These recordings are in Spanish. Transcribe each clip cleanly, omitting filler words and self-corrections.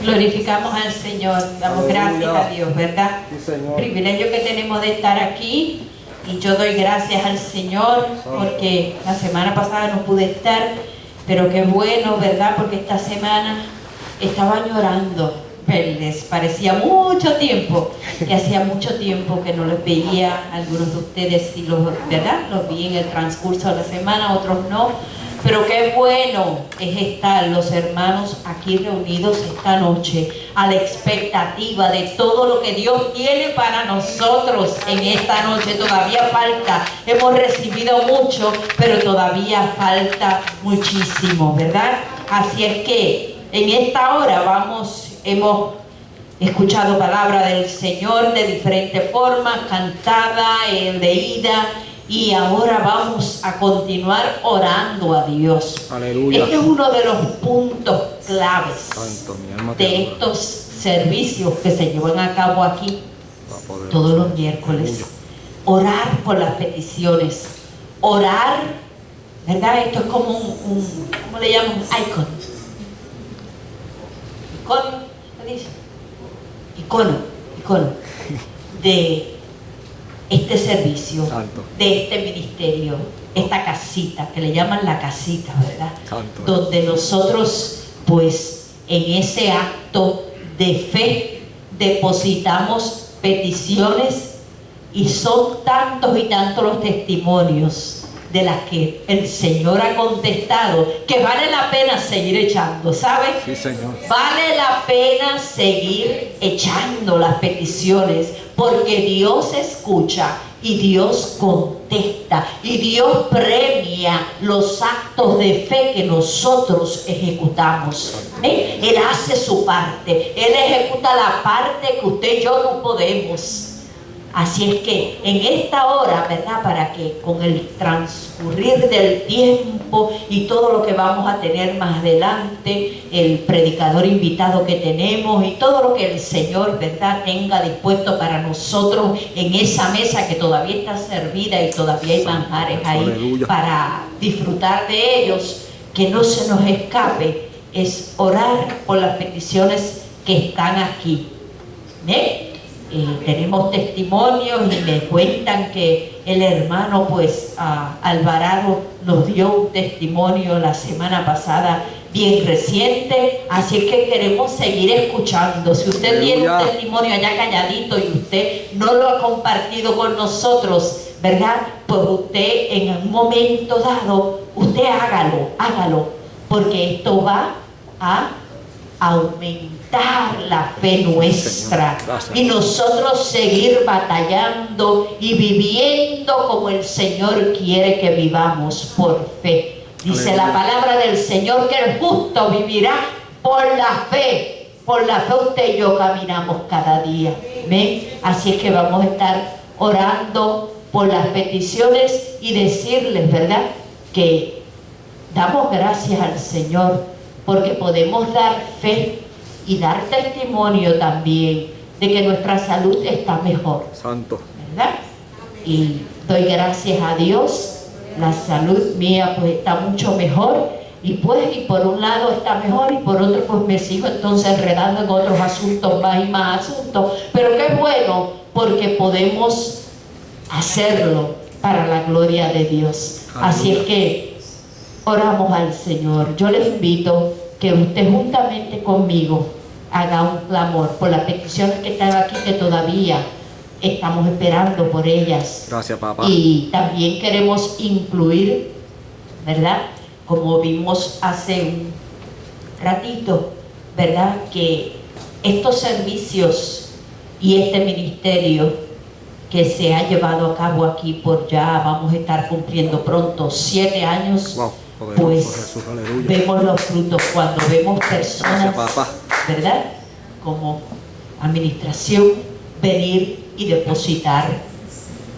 Glorificamos al Señor, damos gracias a Dios, ¿verdad? Sí, Señor. Privilegio que tenemos de estar aquí, y yo doy gracias al Señor porque la semana pasada no pude estar, pero qué bueno, ¿verdad? Porque esta semana estaba llorando verles, parecía mucho tiempo, que hacía mucho tiempo que no les veía a algunos de ustedes, y ¿verdad? Los vi en el transcurso de la semana, otros no. Pero qué bueno es estar los hermanos aquí reunidos esta noche a la expectativa de todo lo que Dios tiene para nosotros en esta noche. Todavía falta, hemos recibido mucho, pero todavía falta muchísimo, ¿verdad? Así es que en esta hora hemos escuchado palabra del Señor de diferentes formas, cantada, leída. Y ahora vamos a continuar orando a Dios. Aleluya. Este es uno de los puntos claves Santo, mi alma te de adora. estos servicios que se llevan a cabo aquí todos los miércoles. Orar por las peticiones. Orar, ¿verdad? Esto es como ¿cómo le llaman? Icon. ¿Icono? ¿Qué dice? Icono. De este servicio, Santo. de este ministerio, esta casita, que le llaman la casita, ¿verdad? Santo. Donde nosotros, pues, en ese acto de fe, depositamos peticiones, y son tantos y tantos los testimonios de las que el Señor ha contestado, que vale la pena seguir echando, ¿sabes? Sí, Señor. Vale la pena seguir echando las peticiones, porque Dios escucha y Dios contesta y Dios premia los actos de fe que nosotros ejecutamos. Él hace su parte, Él ejecuta la parte que usted y yo no podemos. Así es que en esta hora, ¿verdad? Para que con el transcurrir del tiempo y todo lo que vamos a tener más adelante, el predicador invitado que tenemos y todo lo que el Señor, ¿verdad?, tenga dispuesto para nosotros en esa mesa que todavía está servida y todavía hay manjares ahí. Aleluya. Para disfrutar de ellos, que no se nos escape, es orar por las peticiones que están aquí. Tenemos testimonios y me cuentan que el hermano, pues, Alvarado nos dio un testimonio la semana pasada bien reciente, así es que queremos seguir escuchando. Si usted tiene un testimonio allá calladito y usted no lo ha compartido con nosotros, ¿verdad? Pues usted en un momento dado, usted hágalo, porque esto va a aumentar la fe nuestra y nosotros seguir batallando y viviendo como el Señor quiere que vivamos, por fe. Dice la palabra del Señor que el justo vivirá por la fe. Por la fe usted y yo caminamos cada día. ¿Ven? Así es que vamos a estar orando por las peticiones y decirles, ¿verdad?, que damos gracias al Señor porque podemos dar fe y dar testimonio también de que nuestra salud está mejor. Santo. ¿Verdad? Y doy gracias a Dios. La salud mía pues está mucho mejor, y por un lado está mejor y por otro pues me sigo entonces enredando en otros asuntos, más y más asuntos, pero qué bueno, porque podemos hacerlo para la gloria de Dios. Así es que oramos al Señor. Yo les invito que usted juntamente conmigo haga un clamor por las peticiones que están aquí, que todavía estamos esperando por ellas. Gracias, papá. Y también queremos incluir, ¿verdad?, como vimos hace un ratito, ¿verdad?, que estos servicios y este ministerio que se ha llevado a cabo aquí por ya, vamos a estar cumpliendo pronto 7 años. Wow. Pues Jesús, aleluya. Vemos los frutos cuando vemos personas, Gracias, ¿verdad?, como administración, venir y depositar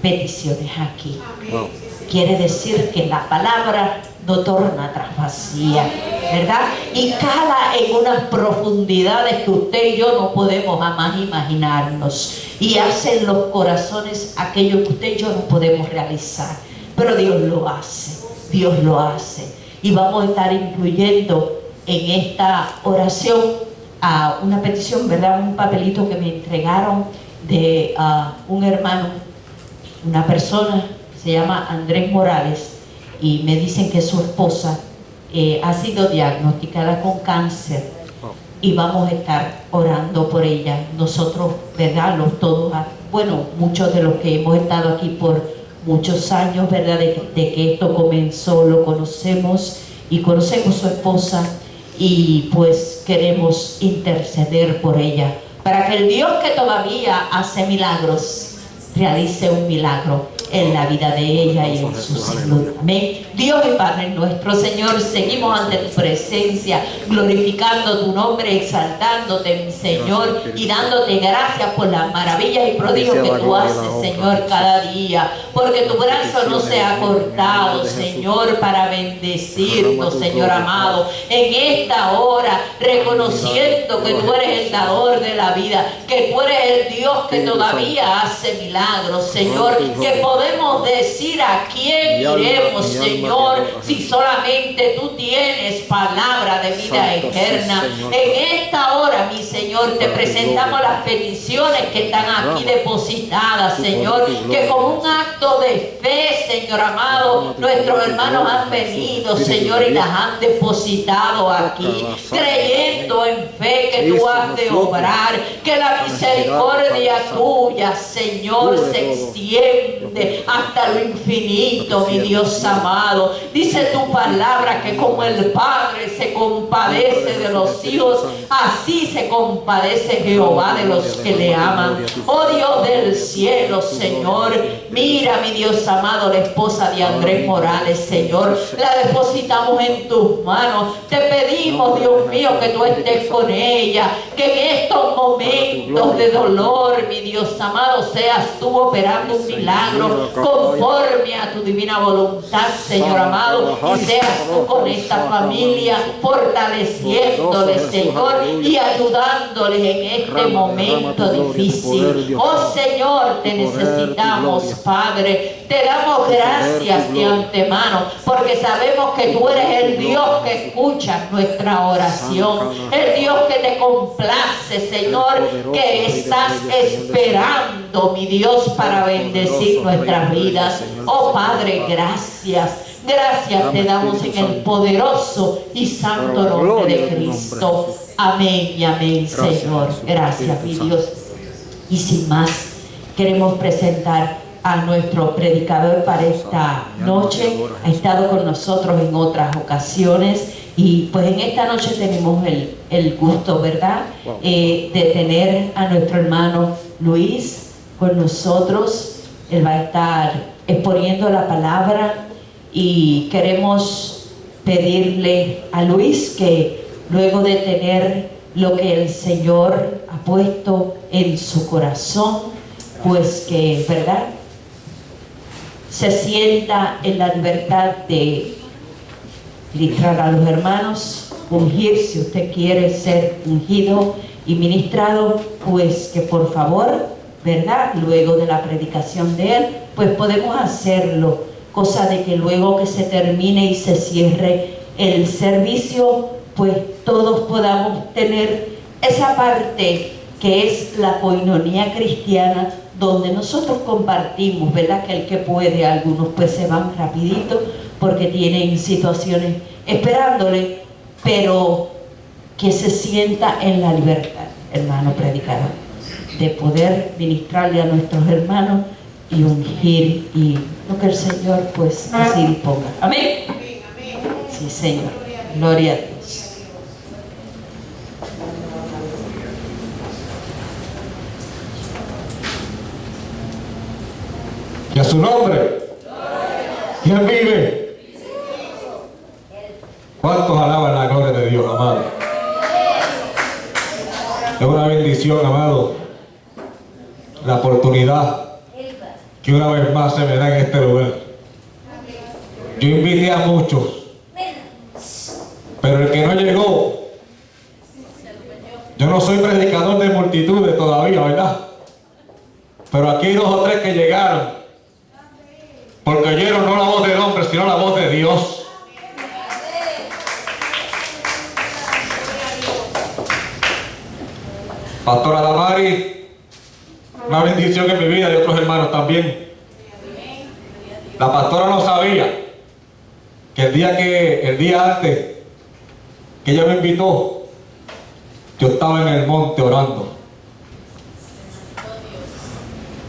peticiones aquí. Wow. Quiere decir que la palabra no torna atrás vacía, ¿verdad? Y cala en unas profundidades que usted y yo no podemos jamás imaginarnos, y hace en los corazones aquello que usted y yo no podemos realizar, pero Dios lo hace. Dios lo hace. Y vamos a estar incluyendo en esta oración a una petición, ¿verdad? Un papelito que me entregaron de un hermano, una persona, se llama Andrés Morales, y me dicen que su esposa ha sido diagnosticada con cáncer y vamos a estar orando por ella. Nosotros, ¿verdad? Todos, bueno, muchos de los que hemos estado aquí por muchos años, ¿verdad? De que esto comenzó, lo conocemos y conocemos su esposa y pues queremos interceder por ella para que el Dios que todavía hace milagros realice un milagro en la vida de ella y en su salud. Amén. Dios y Padre nuestro, Señor, seguimos ante tu presencia, glorificando tu nombre, exaltándote, mi Señor, y dándote gracias por las maravillas y prodigios que tú haces, Señor, cada día, porque tu brazo no se ha cortado, Señor, para bendecirnos, Señor amado, en esta hora, reconociendo que tú eres el dador de la vida, que tú eres el Dios que todavía hace milagros, Señor, que podemos decir a quién iremos, Señor, si solamente tú tienes palabra de vida eterna. En esta hora, mi Señor, te presentamos las peticiones que están aquí depositadas, Señor, que como un acto de fe, Señor amado, nuestros hermanos han venido, Señor, y las han depositado aquí, creyendo en fe que tú has de obrar, que la misericordia tuya, Señor, se extiende hasta lo infinito, mi Dios amado. Dice tu palabra que como el Padre se compadece de los hijos, así se compadece Jehová de los que le aman. Oh Dios del cielo, Señor, mira, mi Dios amado, la esposa de Andrés Morales, Señor, la depositamos en tus manos. Te pedimos, Dios mío, que tú estés con ella, que en estos momentos de dolor, mi Dios amado, seas tú operando un milagro conforme a tu divina voluntad, Señor amado, y seas tú con esta familia fortaleciéndole, Señor, y ayudándoles en este momento difícil. Oh Señor, te necesitamos, Padre. Te damos gracias de antemano porque sabemos que tú eres el Dios que escucha nuestra oración, el Dios que te complace, Señor, que estás esperando, mi Dios, para bendecir nuestras vidas. Oh Padre, gracias. Gracias te damos en el poderoso y santo nombre de Cristo. Amén y amén, Señor. Gracias, mi Dios. Y sin más, queremos presentar a nuestro predicador para esta noche. Ha estado con nosotros en otras ocasiones y pues en esta noche tenemos el gusto, ¿verdad? De tener a nuestro hermano Luis con nosotros. Él va a estar exponiendo la palabra y queremos pedirle a Luis que luego de tener lo que el Señor ha puesto en su corazón, pues que, ¿verdad?, se sienta en la libertad de ministrar a los hermanos, ungir, si usted quiere ser ungido y ministrado, pues que por favor, ¿verdad?, luego de la predicación de él, pues podemos hacerlo, cosa de que luego que se termine y se cierre el servicio, pues todos podamos tener esa parte que es la coinonía cristiana, donde nosotros compartimos, ¿verdad? Que el que puede, algunos pues se van rapidito porque tienen situaciones esperándole, pero que se sienta en la libertad, hermano predicador, de poder ministrarle a nuestros hermanos y ungir y lo que el Señor pues así disponga. Amén. Sí, Señor. Gloria a Dios. Y a su nombre. ¿Quién vive? ¿Cuántos alaban la gloria de Dios, amado? Es una bendición, amado, la oportunidad que una vez más se me da en este lugar. Yo invité a muchos, pero el que no llegó, yo no soy predicador de multitudes todavía, ¿verdad? Pero aquí hay 2 o 3 que llegaron, porque oyeron no la voz del hombre, sino la voz de Dios. Pastora Damari, una bendición en mi vida y otros hermanos también. La pastora no sabía que el día antes que ella me invitó, yo estaba en el monte orando.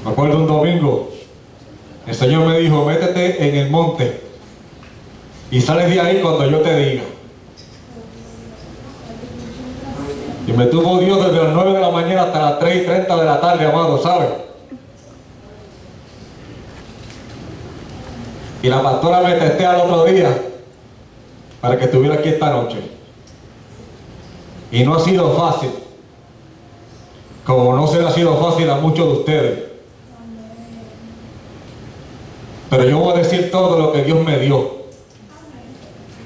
Me acuerdo un domingo, el Señor me dijo, métete en el monte y sales de ahí cuando yo te diga. Y me tuvo Dios desde las 9 de la mañana hasta las 3:30 de la tarde, amado, ¿sabes? Y la pastora me testea al otro día para que estuviera aquí esta noche. Y no ha sido fácil, como no se le ha sido fácil a muchos de ustedes. Pero yo voy a decir todo lo que Dios me dio.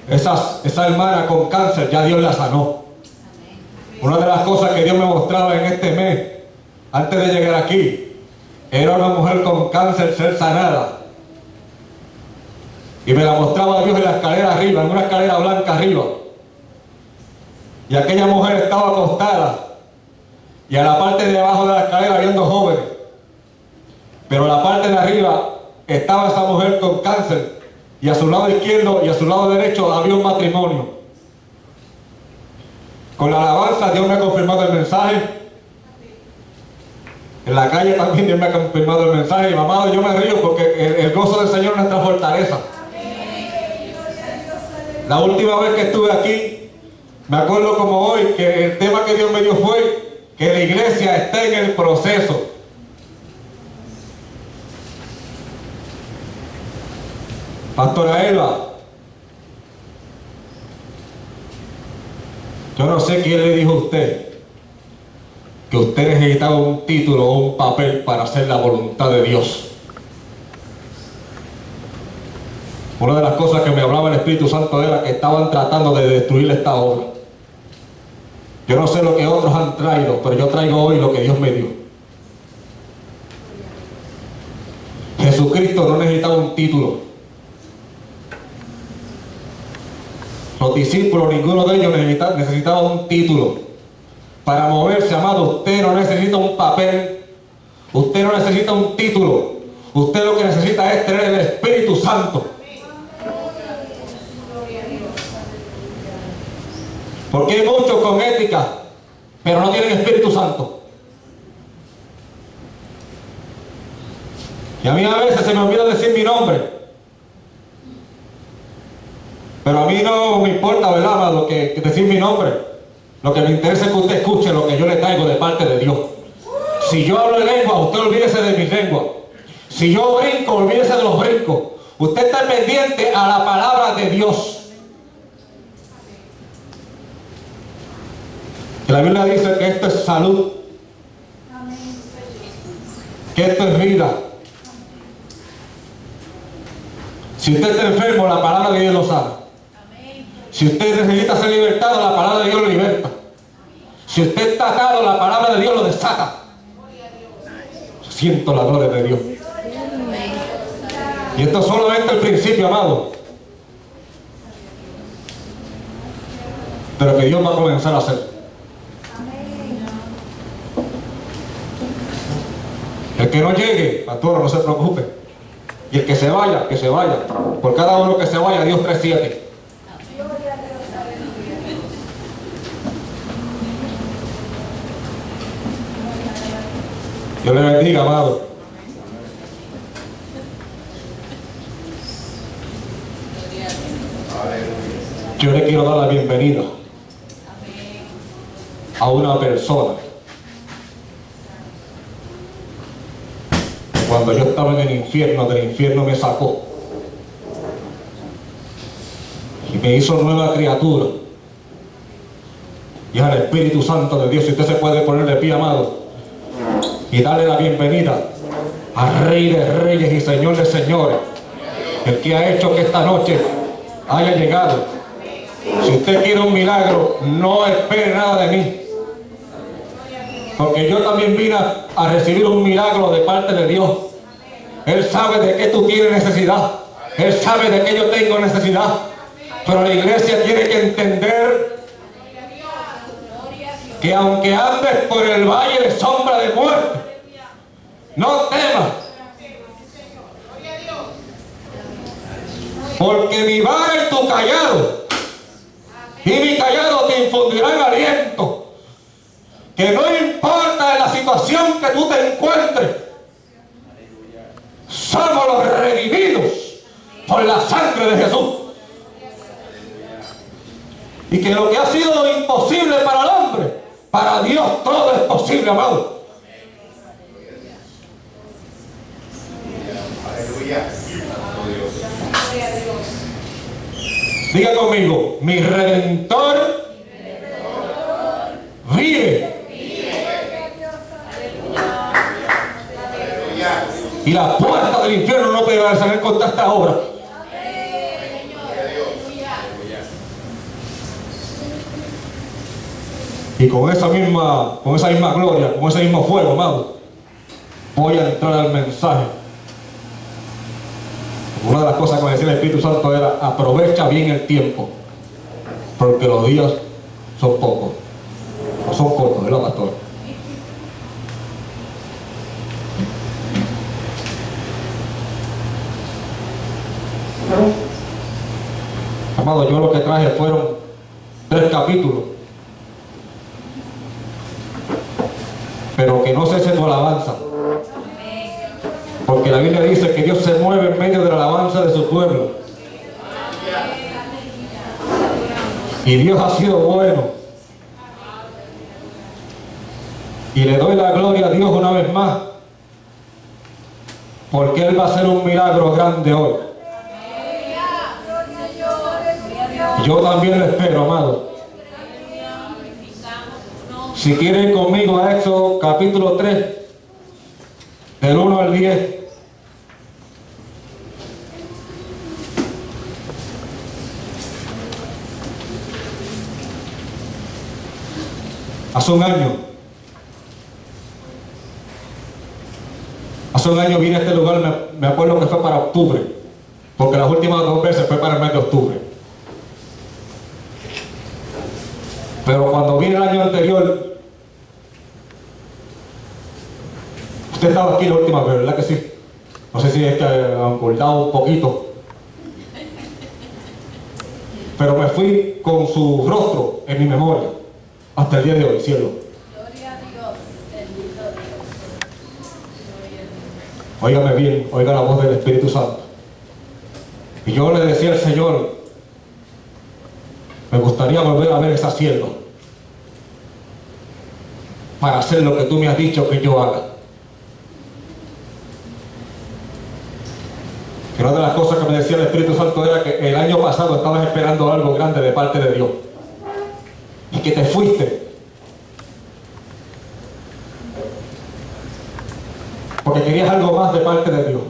Esa hermana con cáncer, ya Dios la sanó. Una de las cosas que Dios me mostraba en este mes, antes de llegar aquí, era una mujer con cáncer ser sanada. Y me la mostraba Dios en la escalera arriba, en una escalera blanca arriba. Y aquella mujer estaba acostada. Y a la parte de abajo de la escalera había dos jóvenes. Pero a la parte de arriba estaba esa mujer con cáncer. Y a su lado izquierdo y a su lado derecho había un matrimonio. Con la alabanza Dios me ha confirmado el mensaje. En la calle también Dios me ha confirmado el mensaje. Y amado, yo me río porque el gozo del Señor es nuestra fortaleza. La última vez que estuve aquí, me acuerdo como hoy que el tema que Dios me dio fue que la iglesia está en el proceso. Pastora Eva, yo no sé quién le dijo a usted que usted necesitaba un título o un papel para hacer la voluntad de Dios. Una de las cosas que me hablaba el Espíritu Santo era que estaban tratando de destruir esta obra. Yo no sé lo que otros han traído, pero yo traigo hoy lo que Dios me dio. Jesucristo no necesitaba un título. Los discípulos, ninguno de ellos necesitaba un título. Para moverse, amado, usted no necesita un papel. Usted no necesita un título. Usted lo que necesita es tener el Espíritu Santo. Porque hay muchos con ética, pero no tienen Espíritu Santo. Y a mí a veces se me olvida decir mi nombre. Pero a mí no me importa, ¿verdad, amado, que decir mi nombre? Lo que me interesa es que usted escuche lo que yo le traigo de parte de Dios. Si yo hablo en lengua, usted olvídese de mi lengua. Si yo brinco, olvídese de los brincos. Usted está pendiente a la palabra de Dios. Que la Biblia dice que esto es salud, que esto es vida. Si usted está enfermo, la palabra de Dios lo sana. Si usted necesita ser libertado, la palabra de Dios lo liberta. Si usted está atado, la palabra de Dios lo desata. Siento la gloria de Dios. Y esto es solamente el principio, amado, de lo que Dios va a comenzar a hacer. El que no llegue, pastor, no se preocupe. Y el que se vaya, que se vaya. Por cada uno que se vaya, Dios 3-7. Dios le bendiga, amado. Yo le quiero dar la bienvenida a una persona. Cuando yo estaba en el infierno, del infierno me sacó y me hizo nueva criatura. Y es el Espíritu Santo de Dios. Si usted se puede poner de pie, amado, y darle la bienvenida al Rey de Reyes y Señor de Señores, el que ha hecho que esta noche haya llegado. Si usted quiere un milagro, no espere nada de mí, porque yo también vine a recibir un milagro de parte de Dios. Él sabe de qué tú tienes necesidad. Él sabe de qué yo tengo necesidad. Pero la iglesia tiene que entender que aunque andes por el valle de sombra de muerte, no temas, porque mi vara y tu callado, y mi callado te infundirán aliento. Que no importa la situación que tú te encuentres, somos los redimidos por la sangre de Jesús. Y que lo que ha sido imposible para el hombre, para Dios todo es posible, amado. Diga conmigo, mi Redentor vive. Y la puerta del infierno no puede salir contra esta obra. Y con esa misma gloria, con ese mismo fuego, amado, voy a entrar al mensaje. Una de las cosas que me decía el Espíritu Santo era: aprovecha bien el tiempo, porque los días son pocos, o son cortos, ¿verdad, pastor? Amado, yo lo que traje fueron 3 capítulos, pero que no cese tu alabanza, porque la Biblia dice que Dios se mueve en medio de la alabanza de su pueblo. Y Dios ha sido bueno, y le doy la gloria a Dios una vez más, porque Él va a hacer un milagro grande hoy. Yo también lo espero, amado. Si quieren conmigo a Éxodo capítulo 3, del 1 al 10. Hace un año vine a este lugar, me acuerdo que fue para octubre, porque las últimas 2 veces fue para el mes de octubre. Pero cuando vine el año anterior, usted estaba aquí la última vez, ¿verdad que sí? No sé si es que han acordado un poquito. Pero me fui con su rostro en mi memoria hasta el día de hoy, cielo. Gloria a Dios, bendito Dios. Óigame bien, oiga la voz del Espíritu Santo. Y yo le decía al Señor, me gustaría volver a ver esa sierva para hacer lo que tú me has dicho que yo haga. Y una de las cosas que me decía el Espíritu Santo era que el año pasado estabas esperando algo grande de parte de Dios y que te fuiste porque querías algo más de parte de Dios,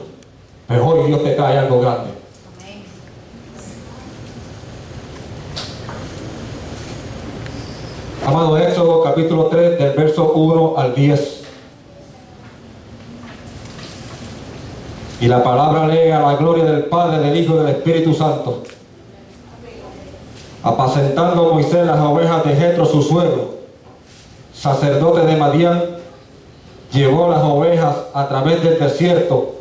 pero hoy Dios te trae algo grande. Amado, Éxodo capítulo 3 del verso 1 al 10. Y la palabra lee: a la gloria del Padre, del Hijo y del Espíritu Santo. Apacentando Moisés las ovejas de Jetro su suegro, sacerdote de Madián, llevó las ovejas a través del desierto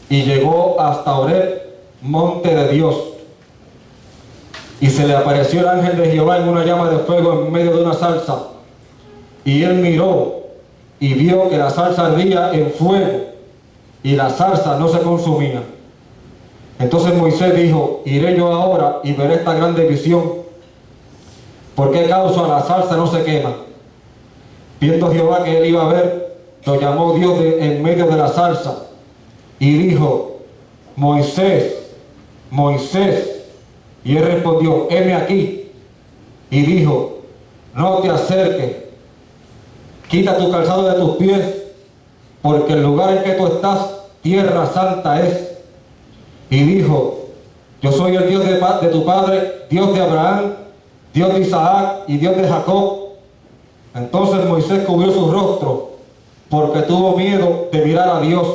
y llegó hasta Horeb, monte de Dios. Y se le apareció el ángel de Jehová en una llama de fuego en medio de una zarza. Y él miró y vio que la zarza ardía en fuego y la zarza no se consumía. Entonces Moisés dijo: iré yo ahora y veré esta grande visión. ¿Por qué causa la zarza no se quema? Viendo Jehová que él iba a ver, lo llamó Dios en medio de la zarza y dijo: Moisés, Moisés. Y él respondió: heme aquí. Y dijo: no te acerques, quita tu calzado de tus pies, porque el lugar en que tú estás, tierra santa es. Y dijo: yo soy el Dios de tu padre, Dios de Abraham, Dios de Isaac y Dios de Jacob. Entonces Moisés cubrió su rostro, porque tuvo miedo de mirar a Dios.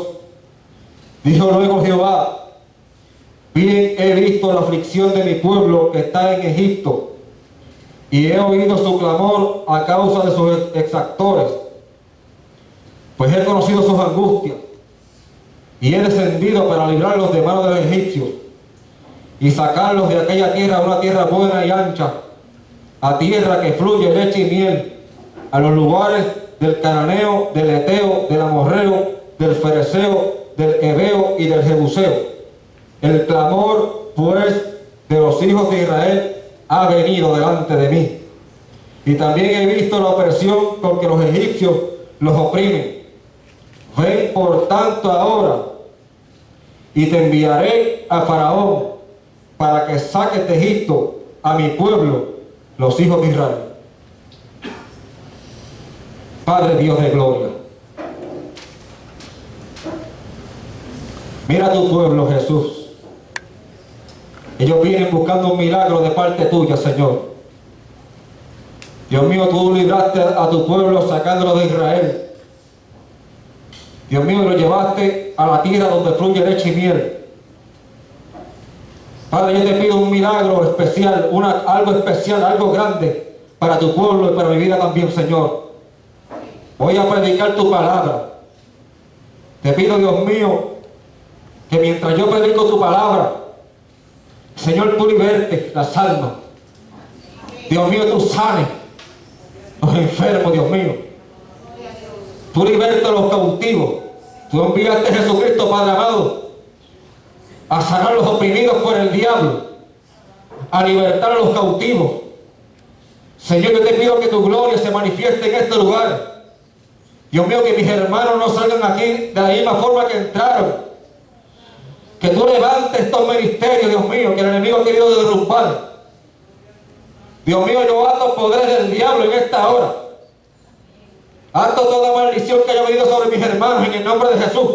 Dijo luego Jehová: bien he visto la aflicción de mi pueblo que está en Egipto, y he oído su clamor a causa de sus exactores, pues he conocido sus angustias, y he descendido para librarlos de manos de los egipcios, y sacarlos de aquella tierra a una tierra buena y ancha, a tierra que fluye leche y miel, a los lugares del cananeo, del eteo, del amorreo, del fereceo, del heveo y del jebuseo. El clamor, pues, de los hijos de Israel ha venido delante de mí. Y también he visto la opresión con que los egipcios los oprimen. Ven por tanto ahora, y te enviaré a Faraón para que saques de Egipto a mi pueblo, los hijos de Israel. Padre Dios de gloria, mira a tu pueblo, Jesús. Ellos vienen buscando un milagro de parte tuya, Señor. Dios mío, tú libraste a tu pueblo sacándolo de Israel. Dios mío, lo llevaste a la tierra donde fluye leche y miel. Padre, yo te pido un milagro especial, algo especial, algo grande para tu pueblo y para mi vida también, Señor. Voy a predicar tu palabra. Te pido, Dios mío, que mientras yo predico tu palabra, Señor, tú libertes las almas. Dios mío, tú sanes los enfermos, Dios mío. Tú libertes a los cautivos. Tú enviaste a Jesucristo, Padre amado, a sanar a los oprimidos por el diablo, a libertar a los cautivos. Señor, yo te pido que tu gloria se manifieste en este lugar. Dios mío, que mis hermanos no salgan aquí de la misma forma que entraron. Que tú levantes estos ministerios, Dios mío, que el enemigo ha querido derrumbar. Dios mío, yo ato poder del diablo en esta hora. Ato toda maldición que haya venido sobre mis hermanos en el nombre de Jesús.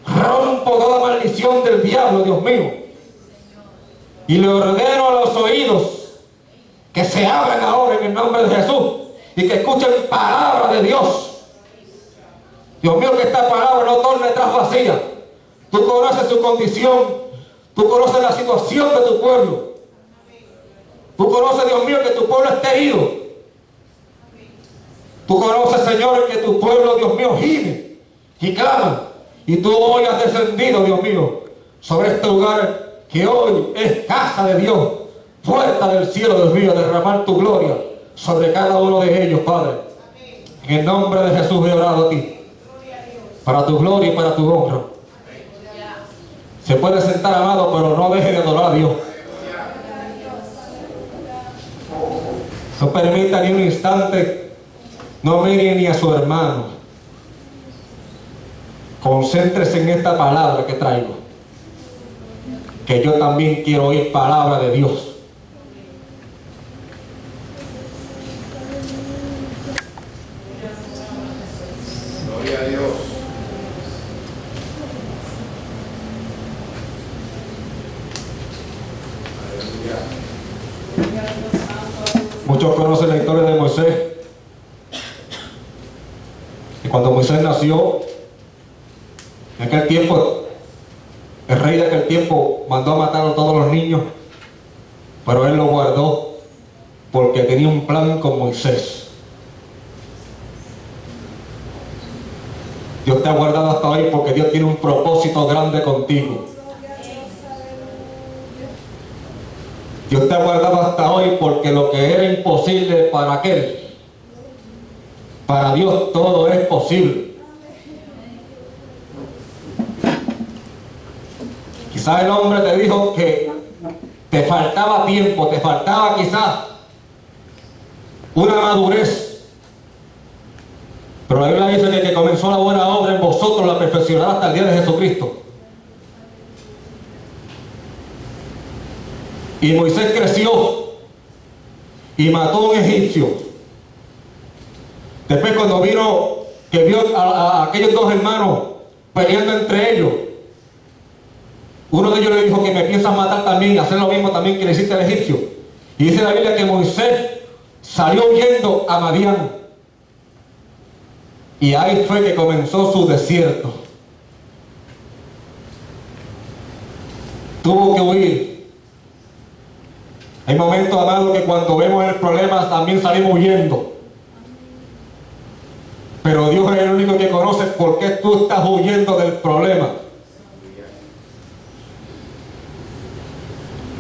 Rompo toda maldición del diablo, Dios mío. Y le ordeno a los oídos que se abran ahora en el nombre de Jesús y que escuchen palabra de Dios. Dios mío, que esta palabra no torne atrás vacía. Tú conoces su condición. Tú conoces la situación de tu pueblo. Tú conoces, Dios mío, que tu pueblo está herido. Tú conoces, Señor, que tu pueblo, Dios mío, gime y clama. Y tú hoy has descendido, Dios mío, sobre este lugar que hoy es casa de Dios, puerta del cielo, Dios mío, derramar tu gloria sobre cada uno de ellos, Padre. En el nombre de Jesús he orado a ti, para tu gloria y para tu honra. Se puede sentar, amado, pero no deje de adorar a Dios. No permita ni un instante, no mire ni a su hermano. Concéntrese en esta palabra que traigo, que yo también quiero oír palabra de Dios. Gloria a Dios. Muchos conocen la historia de Moisés. Y cuando Moisés nació, en aquel tiempo, el rey de aquel tiempo mandó a matar a todos los niños, pero él lo guardó porque tenía un plan con Moisés. Dios te ha guardado hasta hoy porque Dios tiene un propósito grande contigo. Dios te ha guardado hasta hoy porque lo que era imposible para aquel, para Dios todo es posible. Quizás el hombre te dijo que te faltaba tiempo, te faltaba quizás una madurez. Pero la Biblia dice que el que comenzó la buena obra en vosotros la perfeccionará hasta el día de Jesucristo. Y Moisés creció y mató a un egipcio. Después, cuando vio a aquellos dos hermanos peleando entre ellos, uno de ellos le dijo que me piensas matar también, hacer lo mismo también que le hiciste al egipcio. Y dice la Biblia que Moisés salió huyendo a Madián. Y ahí fue que comenzó su desierto. Tuvo que huir. Hay momentos, amados, que cuando vemos el problema también salimos huyendo. Pero Dios es el único que conoce por qué tú estás huyendo del problema.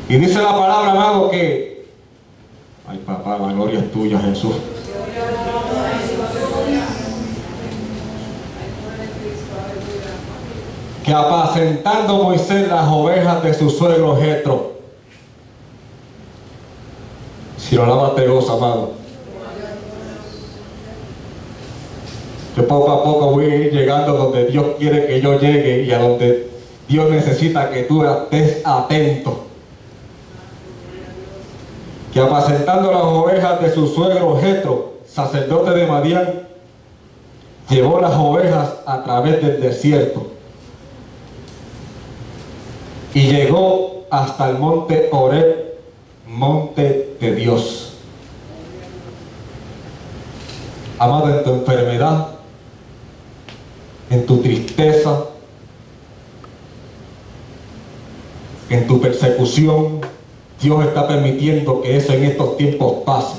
Y dice la palabra, amado, que... Ay, papá, la gloria es tuya, Jesús. Que apacentando Moisés las ovejas de su suegro Jetro. Si lo alabas te goza, amado. Yo poco a poco voy a ir llegando donde Dios quiere que yo llegue y a donde Dios necesita que tú estés atento. Que apacentando las ovejas de su suegro Jetro, sacerdote de Madián, llevó las ovejas a través del desierto y llegó hasta el monte Horeb, monte de Dios. Amado, en tu enfermedad, en tu tristeza, en tu persecución, Dios está permitiendo que eso en estos tiempos pase.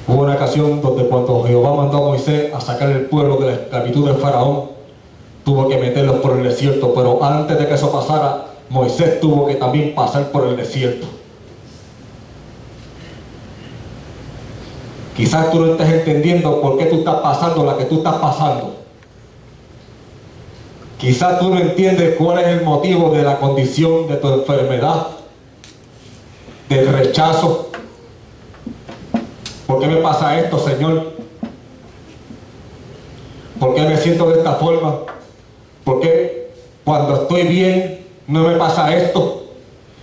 Hubo una ocasión donde cuando Jehová mandó a Moisés a sacar el pueblo de la esclavitud de Faraón, tuvo que meterlos por el desierto, pero antes de que eso pasara, Moisés tuvo que también pasar por el desierto. Quizás tú no estés entendiendo por qué tú estás pasando la que tú estás pasando. Quizás tú no entiendes cuál es el motivo de la condición de tu enfermedad, del rechazo. ¿Por qué me pasa esto, Señor? ¿Por qué me siento de esta forma? ¿Por qué cuando estoy bien no me pasa esto?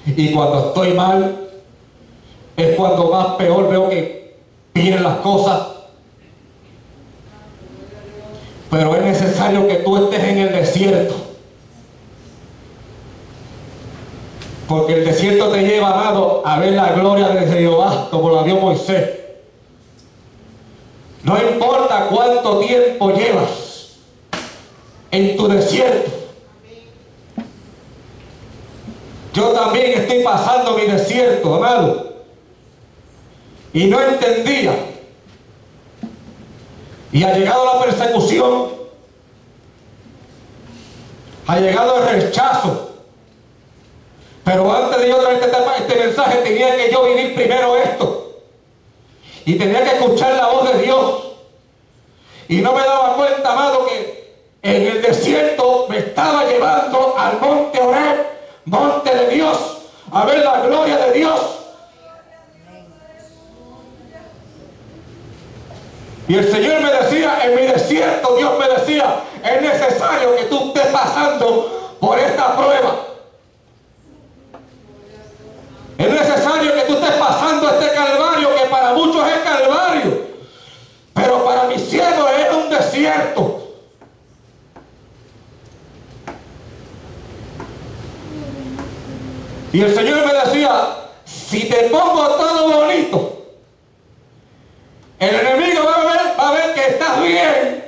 Y cuando estoy mal es cuando más peor veo que vienen las cosas. Pero es necesario que tú estés en el desierto. Porque el desierto te lleva, amado, a ver la gloria de Jehová como la vio Moisés. No importa cuánto tiempo llevas en tu desierto. Yo también estoy pasando mi desierto, amado. Y no entendía. Y ha llegado la persecución, ha llegado el rechazo. Pero antes de yo traer este mensaje, tenía que yo vivir primero esto. Y tenía que escuchar la voz de Dios. Y no me daba cuenta, amado, que en el desierto me estaba llevando al monte Horeb, monte de Dios, a ver la gloria de Dios. Y el Señor me decía, en mi desierto, Dios me decía, es necesario que tú estés pasando por esta prueba. Es necesario que tú estés pasando este calvario, que para muchos es calvario, pero para mi siervo es un desierto. Y el Señor me decía, si te pongo todo bonito, el enemigo va a ver que estás bien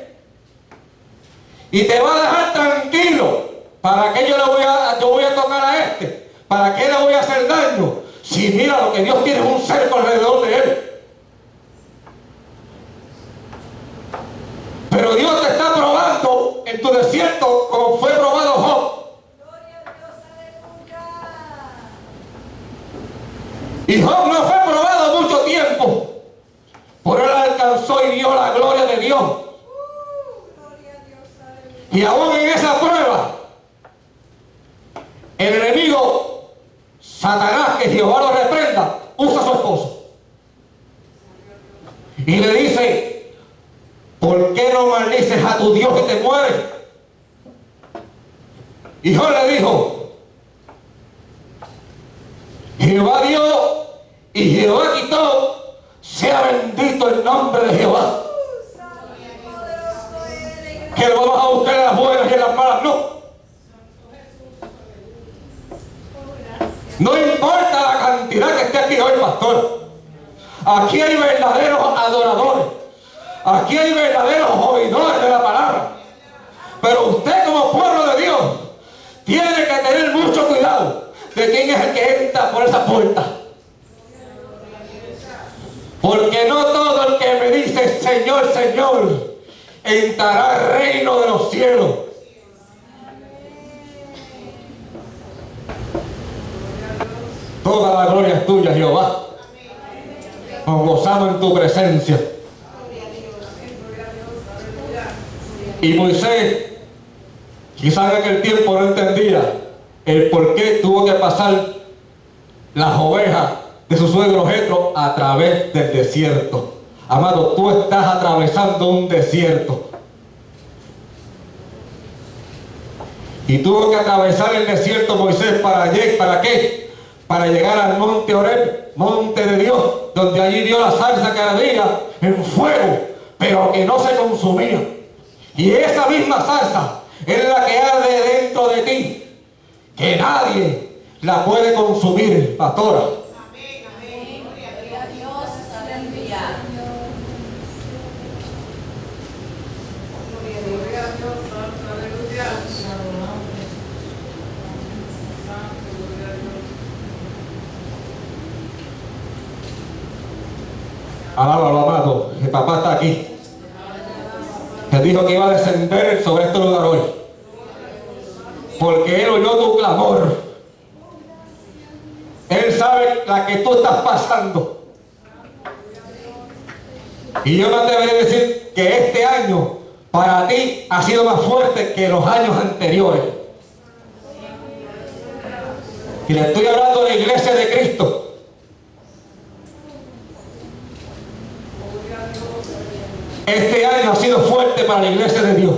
y te va a dejar tranquilo. ¿Para qué yo voy a tocar a este? ¿Para qué le voy a hacer daño? Si mira lo que Dios tiene es un cerco alrededor de él. Pero Dios te está probando en tu desierto como fue probado Job. Y Job no fue probado mucho tiempo. Por él alcanzó y vio la gloria de Dios. Y aún en esa prueba, el enemigo, Satanás, que Jehová lo reprenda, usa a su esposo. Y le dice, ¿por qué no maldices a tu Dios que te muere? Y Job le dijo, Jehová dio y Jehová quitó. Sea bendito el nombre de Jehová. Que lo vamos a buscar en las buenas y en las malas, no. No importa la cantidad que esté aquí hoy, pastor. Aquí hay verdaderos adoradores. Aquí hay verdaderos oidores de la palabra. Pero usted como pueblo de Dios tiene que tener mucho cuidado de quién es el que entra por esa puerta. Porque no todo el que me dice Señor, Señor, entrará al reino de los cielos. Toda la gloria es tuya, Jehová. Nos gozamos en tu presencia. Y Moisés, quizás en aquel tiempo no entendía el por qué tuvo que pasar las ovejas de su suegro Jetro a través del desierto. Amado, tú estás atravesando un desierto. Y tuvo que atravesar el desierto Moisés ¿para qué? Para llegar al monte Horeb, monte de Dios, donde allí dio la zarza cada día en fuego, pero que no se consumía. Y esa misma zarza es la que arde dentro de ti, que nadie la puede consumir, pastora. Amén, amén. Gloria a Dios. Aleluya. Gloria a Dios, aleluya. Alábalo, amado, el papá está aquí. Él dijo que iba a descender sobre este lugar hoy, porque Él oyó tu clamor. Él sabe la que tú estás pasando. Y yo me atreveré a decir que este año para ti ha sido más fuerte que los años anteriores. Y le estoy hablando de la iglesia de Cristo. Este año ha sido fuerte para la iglesia de Dios.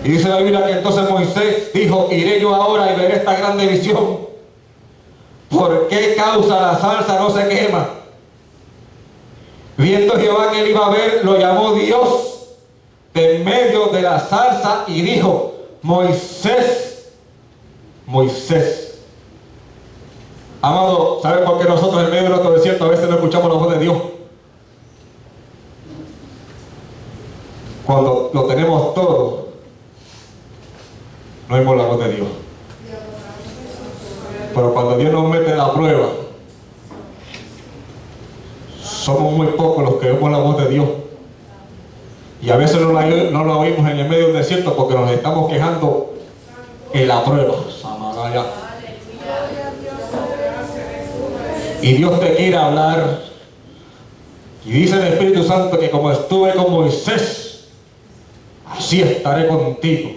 Y dice la Biblia que entonces Moisés dijo: iré yo ahora y veré esta grande visión. ¿Por qué causa la zarza no se quema? Viendo Jehová que él iba a ver, lo llamó Dios de en medio de la zarza y dijo: Moisés, Moisés. Amado, ¿sabe por qué nosotros en medio de nuestro desierto a veces no escuchamos la voz de Dios? Cuando lo tenemos todo, no oímos la voz de Dios. Pero cuando Dios nos mete en la prueba, somos muy pocos los que oímos la voz de Dios. Y a veces no la oímos en el medio del desierto porque nos estamos quejando en la prueba. Y Dios te quiere hablar. Y dice el Espíritu Santo que como estuve con Moisés, así estaré contigo.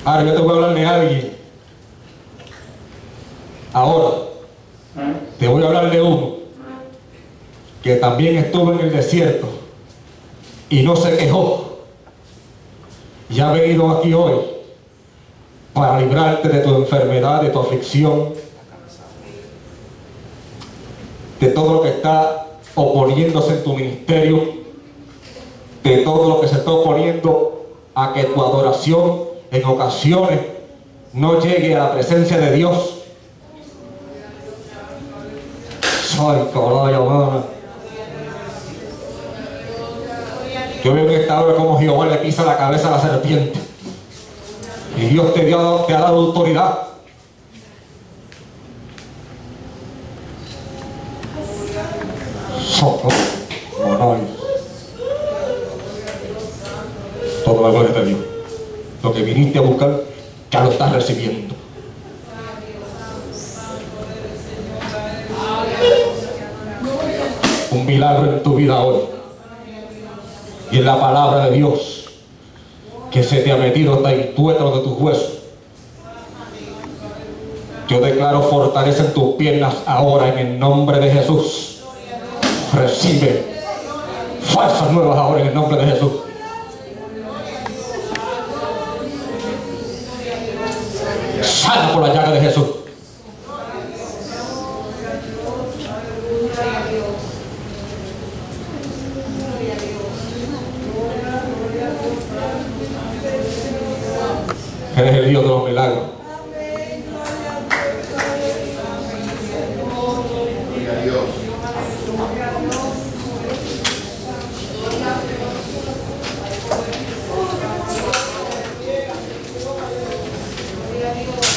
Ahora yo te voy a hablar de alguien. Ahora te voy a hablar de uno que también estuvo en el desierto y no se quejó. Y ha venido aquí hoy para librarte de tu enfermedad, de tu aflicción, de todo lo que está oponiéndose en tu ministerio, de todo lo que se está oponiendo a que tu adoración en ocasiones no llegue a la presencia de Dios. Ay, caballo, hermana. Yo veo en esta hora como Jehová le pisa la cabeza a la serpiente. Y Dios te ha dado autoridad. Todo la gloria de Dios. Lo que viniste a buscar, ya lo estás recibiendo. Un milagro en tu vida hoy. Y en la palabra de Dios que se te ha metido hasta el tuétano de tus huesos. Yo declaro fortaleza en tus piernas ahora en el nombre de Jesús. Recibe fuerzas nuevas ahora en el nombre de Jesús. Sana por la llaga de Jesús. Eres el Dios de los milagros.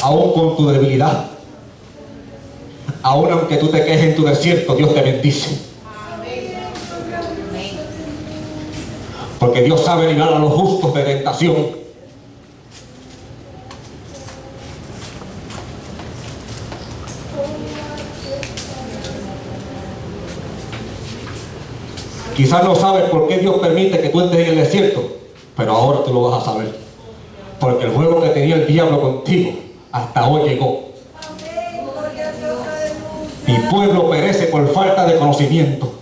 Aún con tu debilidad, aún aunque tú te quejes en tu desierto, Dios te bendice. Porque Dios sabe librar a los justos de tentación. Quizás no sabes por qué Dios permite que tú entres en el desierto, pero ahora tú lo vas a saber. Porque el juego que tenía el diablo contigo hasta hoy llegó. Mi pueblo perece por falta de conocimiento.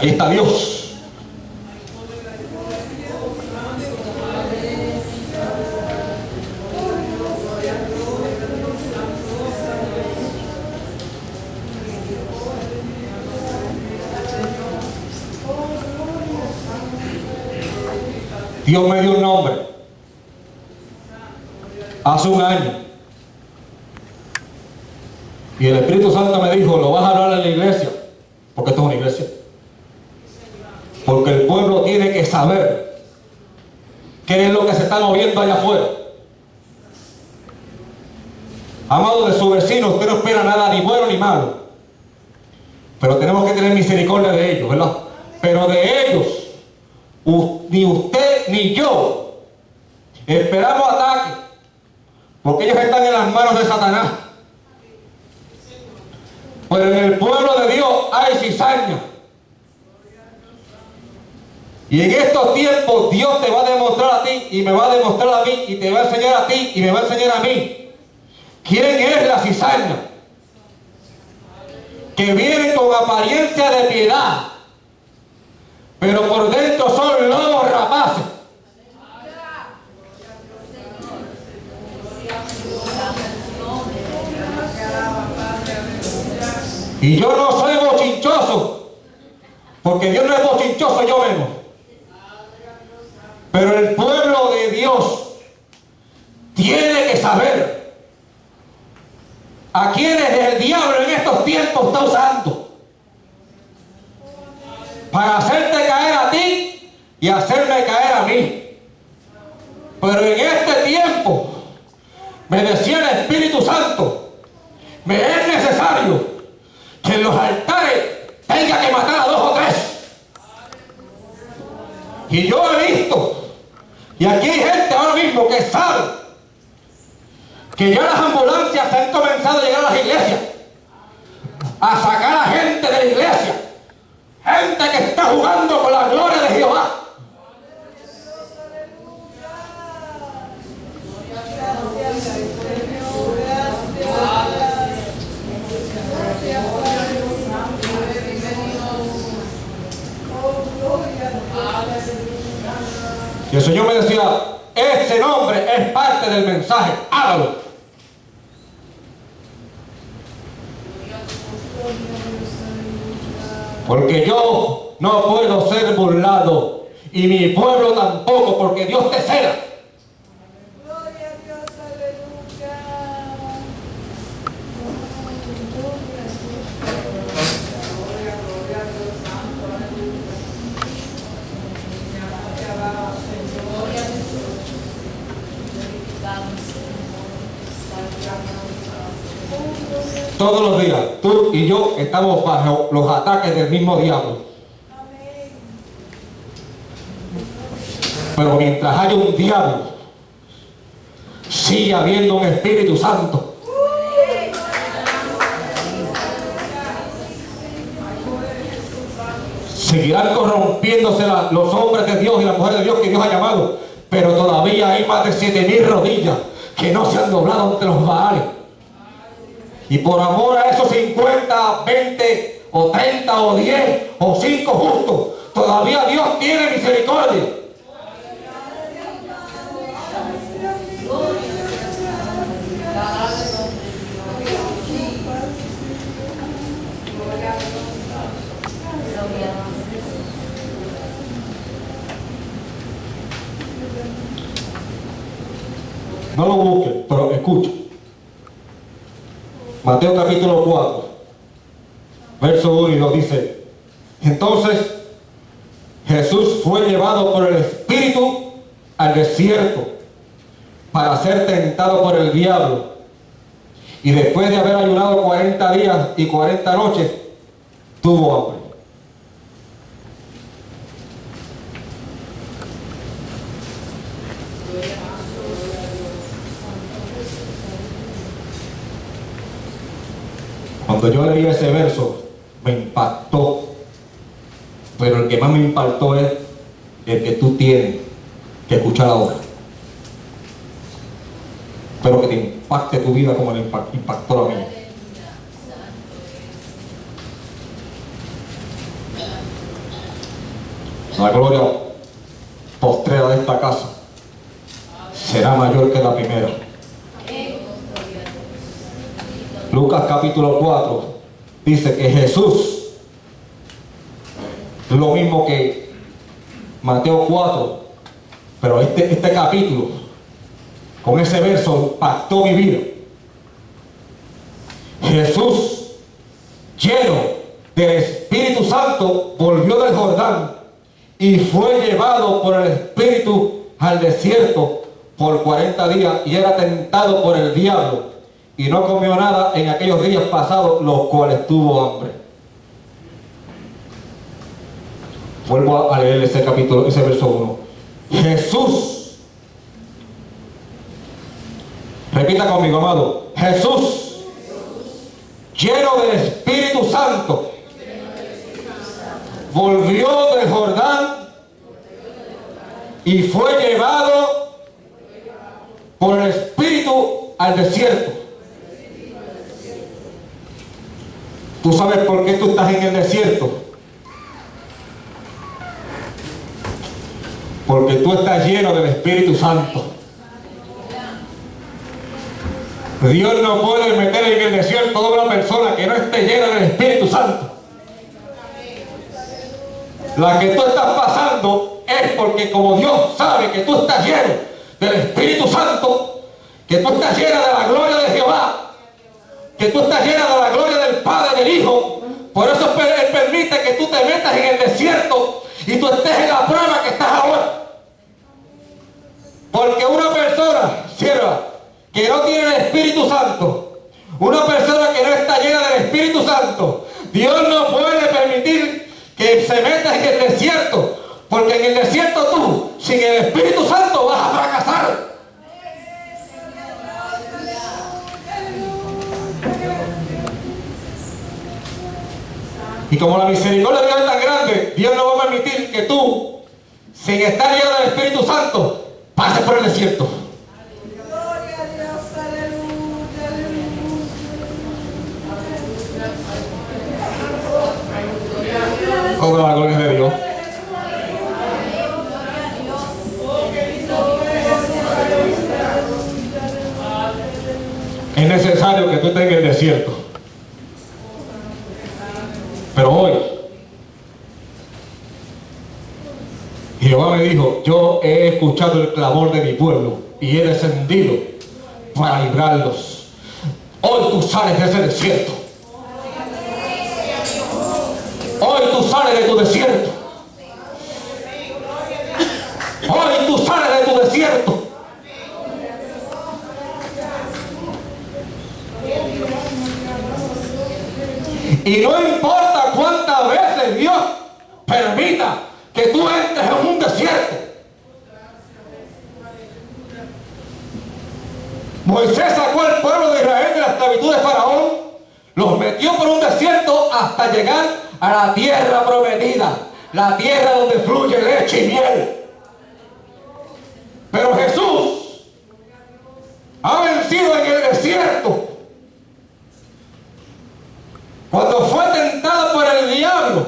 Ahí está Dios. Dios me dio un nombre hace un año y el Espíritu Santo me dijo: lo vas a hablar en la iglesia, porque esto es una iglesia, porque el pueblo tiene que saber qué es lo que se está moviendo allá afuera. Amado, de su vecino usted no espera nada, ni bueno ni malo, pero tenemos que tener misericordia de ellos, ¿verdad? Pero de ellos ni usted ni yo esperamos ataque, porque ellos están en las manos de Satanás. Pero en el pueblo de Dios hay cizaña. Y en estos tiempos Dios te va a demostrar a ti, y me va a demostrar a mí, y te va a enseñar a ti, y me va a enseñar a mí quién es la cizaña, que viene con apariencia de piedad, pero por dentro son lobos rapaces. Y yo no soy bochinchoso, porque Dios no es bochinchoso, yo menos. Pero el pueblo de Dios tiene que saber a quienes el diablo en estos tiempos está usando para hacerte caer a ti y hacerme caer a mí. Pero en este tiempo, me decía el Espíritu Santo, me es necesario que en los altares tenga que matar a 2 o 3. Y yo he visto, y aquí hay gente ahora mismo que sabe que ya las ambulancias se han comenzado a llegar a las iglesias, a sacar a gente de la iglesia, gente que está jugando con la gloria de Jehová. Y el Señor me decía: ese nombre es parte del mensaje, hágalo. Porque yo no puedo ser burlado, y mi pueblo tampoco, porque Dios te cela. Gloria a Dios, aleluya. Todos los días, tú y yo estamos bajo los ataques del mismo diablo. Pero mientras haya un diablo, sigue habiendo un Espíritu Santo. Seguirán corrompiéndose los hombres de Dios y las mujeres de Dios que Dios ha llamado, pero todavía hay más de 7,000 rodillas que no se han doblado ante los Baales. Y por amor a esos 50, 20 o 30 o 10 o 5 justos, todavía Dios tiene misericordia. No lo busquen, pero escucha. Mateo capítulo 4, verso 1 y 2 dice: entonces Jesús fue llevado por el Espíritu al desierto para ser tentado por el diablo. Y después de haber ayunado 40 días y 40 noches, tuvo hambre. Cuando yo leí ese verso, me impactó. Pero el que más me impactó es el que tú tienes que escuchar ahora. Espero que te impacte tu vida como le impactó a mí. La gloria postrera de esta casa será mayor que la primera. Lucas capítulo 4 dice que Jesús, lo mismo que Mateo 4, pero este capítulo, con ese verso, impactó mi vida. Jesús, lleno del Espíritu Santo, volvió del Jordán y fue llevado por el Espíritu al desierto por 40 días y era tentado por el diablo. Y no comió nada en aquellos días pasados, los cuales tuvo hambre. Vuelvo a leer ese capítulo, ese verso 1. Jesús, repita conmigo, amado. Jesús, lleno del Espíritu Santo, volvió del Jordán y fue llevado por el Espíritu al desierto. ¿Tú sabes por qué tú estás en el desierto? Porque tú estás lleno del Espíritu Santo. Dios no puede meter en el desierto a una persona que no esté llena del Espíritu Santo. La que tú estás pasando es porque como Dios sabe que tú estás lleno del Espíritu Santo, que tú estás llena de la gloria de Jehová, que tú estás llena de la gloria del Padre y del Hijo. Por eso Él permite que tú te metas en el desierto y tú estés en la prueba que estás ahora. Porque una persona, sierva, que no tiene el Espíritu Santo, una persona que no está llena del Espíritu Santo, Dios no puede permitir que se meta en el desierto, porque en el desierto tú, sin el Espíritu Santo, vas a fracasar. Y como la misericordia de Dios es tan grande, Dios no va a permitir que tú, sin estar lleno del Espíritu Santo, pases por el desierto. Gloria a Dios, aleluya, aleluya. Toda la gloria de Dios. Es necesario que tú estés en el desierto. Pero hoy Jehová me dijo: yo he escuchado el clamor de mi pueblo y he descendido para librarlos. Hoy tú sales de ese desierto. Hoy tú sales de tu desierto. Hoy tú sales de tu desierto. Y no importa cuántas veces Dios permita que tú entres en un desierto. Moisés sacó al pueblo de Israel de la esclavitud de Faraón, los metió por un desierto hasta llegar a la tierra prometida, la tierra donde fluye leche y miel. Pero Jesús ha vencido en el desierto. Cuando fue tentado por el diablo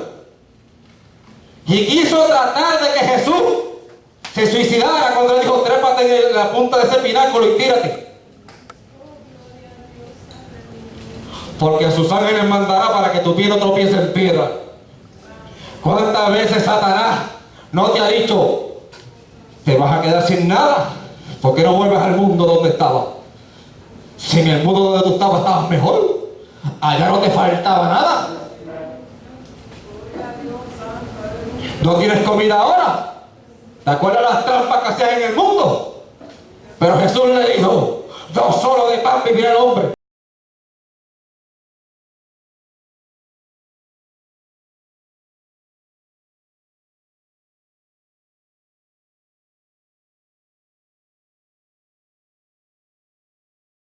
y quiso tratar de que Jesús se suicidara, cuando le dijo: trépate en la punta de ese pináculo y tírate, porque a sus ángeles mandará para que tu pie no tropiece en piedra. ¿Cuántas veces Satanás no te ha dicho: te vas a quedar sin nada? ¿Por qué no vuelves al mundo donde estabas? Si en el mundo donde tú estabas mejor. Allá no te faltaba nada. ¿No tienes comida ahora? ¿Te acuerdas las trampas que hacías en el mundo? Pero Jesús le dijo, no solo de pan vivirá el hombre,